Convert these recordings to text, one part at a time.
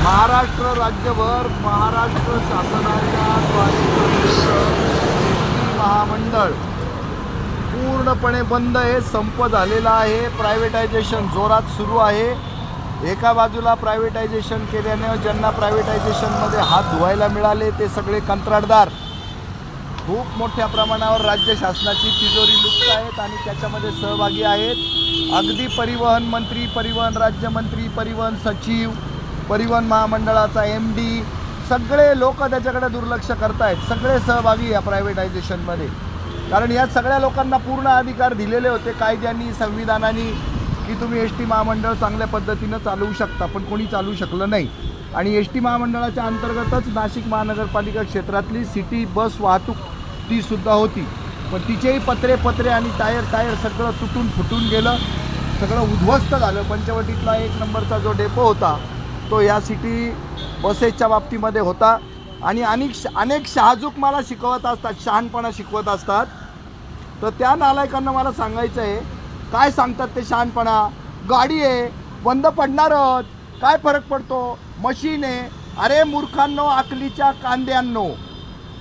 महाराष्ट्र राज्यभर महाराष्ट्र शासनाच्या द्वारे महामंडळ पूर्णपणे बंद आहे, संप झालेला आहे. प्रायव्हेटायझेशन जोरात सुरू आहे. एका बाजूला प्रायव्हेटायझेशन केल्याने ज्यांना प्रायव्हेटायझेशनमध्ये हात धुवायला मिळाले ते सगळे कंत्राटदार खूप मोठ्या प्रमाणावर राज्य शासनाची तिजोरी लुटत आहेत आणि त्याच्यामध्ये सहभागी आहेत. अगदी परिवहन मंत्री, परिवहन राज्यमंत्री, परिवहन सचिव, परिवहन महामंडळाचा MD सगळे लोक त्याच्याकडे दुर्लक्ष करत आहेत. सगळे सहभागी या प्रायव्हेटायझेशनमध्ये. कारण या सगळ्या लोकांना पूर्ण अधिकार दिलेले होते कायद्याने, संविधानाने की तुम्ही ST महामंडळ चांगल्या पद्धतीनं चालवू शकता, पण कोणी चालवू शकलं नाही. आणि ST महामंडळाच्या अंतर्गतच नाशिक महानगरपालिका क्षेत्रातली सिटी बस वाहतूक तीसुद्धा होती, पण तिचेही पत्रे आणि टायर सगळं तुटून फुटून गेलं, सगळं उद्ध्वस्त झालं. पंचवटीतला 1 नंबरचा जो डेपो होता तो या सिटी बसेसच्या बाबतीमध्ये होता. आणि अनेक शहाजूक मला शिकवत असतात, शहाणपणा शिकवत असतात. तर त्या नालायकांना मला सांगायचं आहे, काय सांगतात ते शहाणपणा? गाडी आहे, बंद पडणारच, काय फरक पडतो, मशीन आहे. अरे मूर्खांनो, अकलीच्या कांद्यांनो,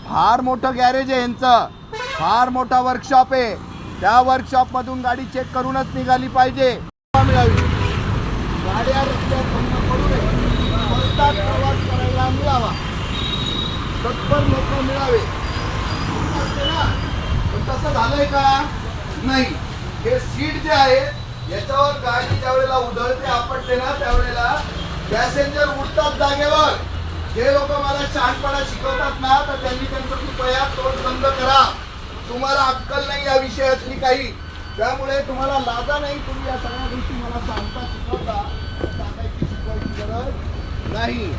फार मोठं गॅरेज आहे यांचं, फार मोठा वर्कशॉप आहे. त्या वर्कशॉपमधून गाडी चेक करूनच निघाली पाहिजे. मिळावी गाड्या रस्त्यात बंद पडू नये, बसतात प्रवास करायला मिळावा, तत्पर लोक मिळावे. पण तसं झालंय का? नाही. हे सीट जे आहे याच्यावर गाडी ज्यावेळेला उधळते आपटते ना, त्यावेळेला पॅसेंजर उठतात जागेवर. जे लोक मला शहाणपणा शिकवतात ना, तर त्यांनी त्यांचं कृपया तोंड बंद करा. तुम्हाला अक्कल नाही या विषयातली काही, त्यामुळे तुम्हाला लाजा नाही. तुम्ही या सगळ्या गोष्टी मला सांगता, शिकवता, सांगायची शिकवायची गरज नाही.